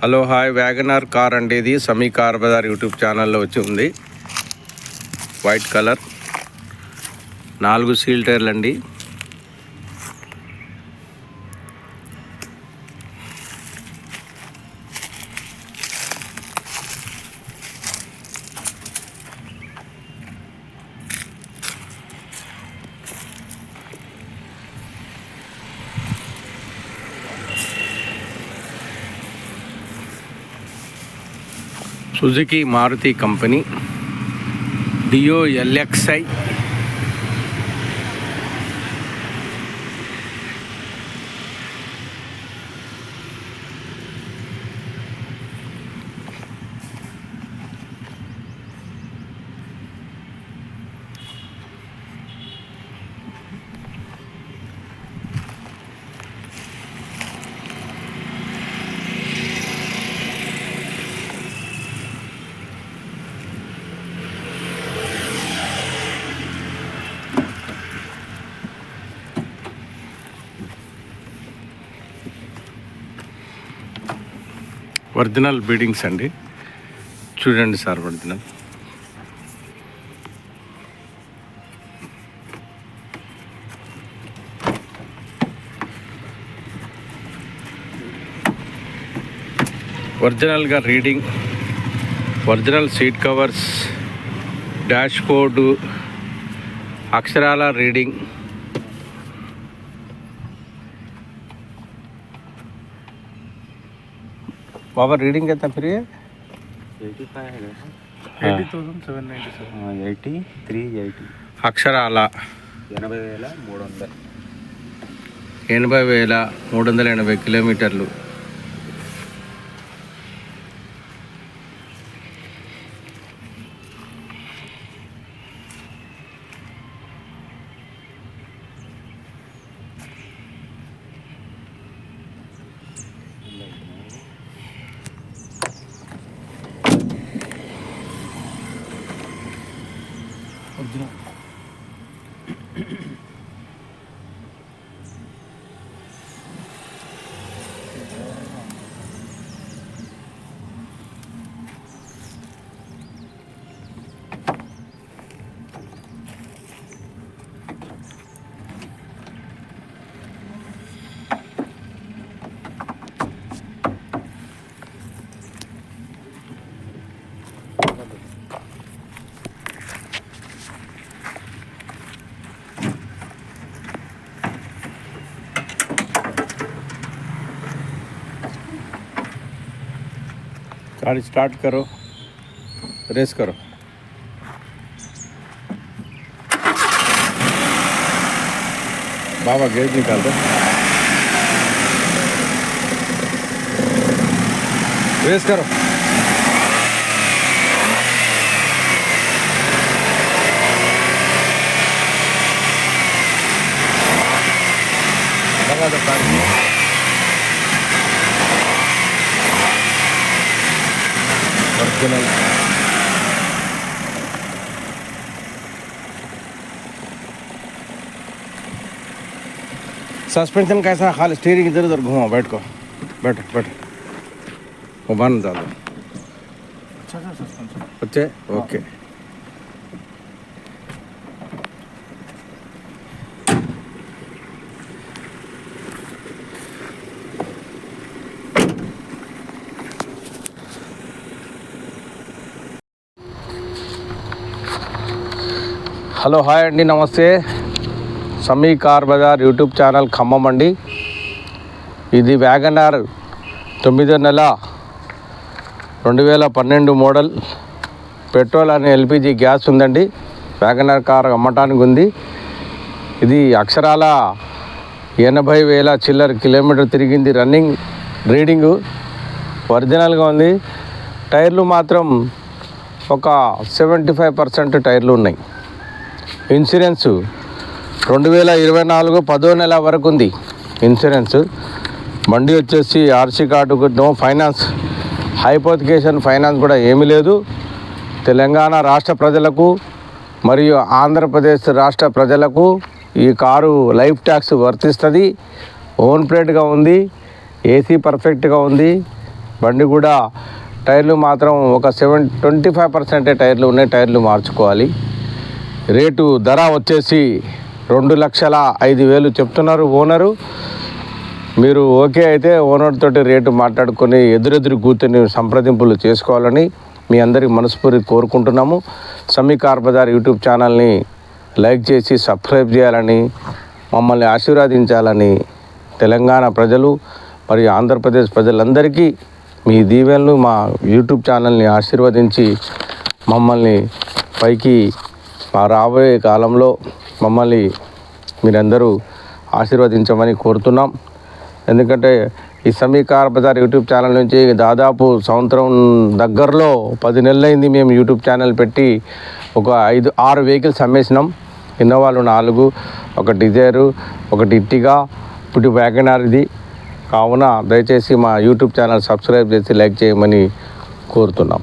Hello hi WagonR car అండి. ఇది సమీ car bazaar YouTube ఛానల్లో వచ్చి ఉంది. వైట్ కలర్ 4 సీల్ టైర్లు అండి. సుజుకి మారుతి కంపెనీ డియో LXi ఒరిజినల్ బీడింగ్స్ అండి. చూడండి సార్, ఒరిజినల్ ఒరిజినల్గా reading, original seat covers, dash board, అక్షరాల రీడింగ్. బాబా రీడింగ్ ఎంత ఫ్రీ? 80,797 అక్షరాల 80,300 80,380 కిలోమీటర్లు. गाड़ी स्टार्ट करो, रेस करो. बाबा गेट निकाल दो, रेस करो. लगा दो पानी. सस्पेंशन कैसा? खाली स्टीयरिंग इधर उधर घुमाओ. बैठो बैठो बैठो. वो बंद डालो. अच्छा सस्पेंशन अच्छे. ओके. హలో హాయ్ అండి, నమస్తే. Sami car bazaar YouTube channel Khammam అండి. ఇది వ్యాగనార్ 9వ నెల 2012 మోడల్ పెట్రోల్ అని LPG గ్యాస్ ఉందండి. వ్యాగనార్ కార్ అమ్మటానికి ఉంది. ఇది అక్షరాల 80,000 చిల్లర కిలోమీటర్ తిరిగింది. రన్నింగ్ రీడింగు ఒరిజినల్గా ఉంది. టైర్లు మాత్రం ఒక 75% టైర్లు ఉన్నాయి. ఇన్సూరెన్సు 2024 10వ నెల వరకు ఉంది ఇన్సూరెన్స్. బండి వచ్చేసి RC కార్డుకు నో ఫైనాన్స్, హైపోతికేషన్ ఫైనాన్స్ కూడా ఏమీ లేదు. తెలంగాణ రాష్ట్ర ప్రజలకు మరియు ఆంధ్రప్రదేశ్ రాష్ట్ర ప్రజలకు ఈ కారు లైఫ్ ట్యాక్స్ వర్తిస్తుంది. ఓన్ ప్లేట్గా ఉంది, ఏసీ పర్ఫెక్ట్గా ఉంది, బండి కూడా టైర్లు మాత్రం ఒక 25% టైర్లు ఉన్నాయి, టైర్లు మార్చుకోవాలి. రేటు ధర వచ్చేసి 2,05,000 చెప్తున్నారు ఓనరు. మీరు ఓకే అయితే ఓనర్ తోటి రేటు మాట్లాడుకొని ఎదురెదురు కూర్చొని సంప్రదింపులు చేసుకోవాలని మీ అందరికీ మనస్ఫూర్తి కోరుకుంటున్నాము. సమీ కార్ బజార్ యూట్యూబ్ ఛానల్ని లైక్ చేసి సబ్స్క్రైబ్ చేయాలని, మమ్మల్ని ఆశీర్వదించాలని తెలంగాణ ప్రజలు మరియు ఆంధ్రప్రదేశ్ ప్రజలందరికీ మీ దీవెనలు మా యూట్యూబ్ ఛానల్ని ఆశీర్వదించి మమ్మల్ని పైకి మా రాబోయే కాలంలో మమ్మల్ని మీరందరూ ఆశీర్వదించమని కోరుతున్నాం. ఎందుకంటే ఈ సమీ కార్ బజార్ యూట్యూబ్ ఛానల్ నుంచి దాదాపు సంవత్సరం దగ్గరలో 10 నెలలైంది మేము యూట్యూబ్ ఛానల్ పెట్టి. ఒక 5-6 వెహికల్స్ అమ్మేసినాం. ఇన్నోవాలు 4, ఒక డిజైరు, ఒకటి ఇట్టిగా, ఇప్పుడు వ్యాగనార్ ఇది. కావున దయచేసి మా యూట్యూబ్ ఛానల్ సబ్స్క్రైబ్ చేసి లైక్ చేయమని కోరుతున్నాం.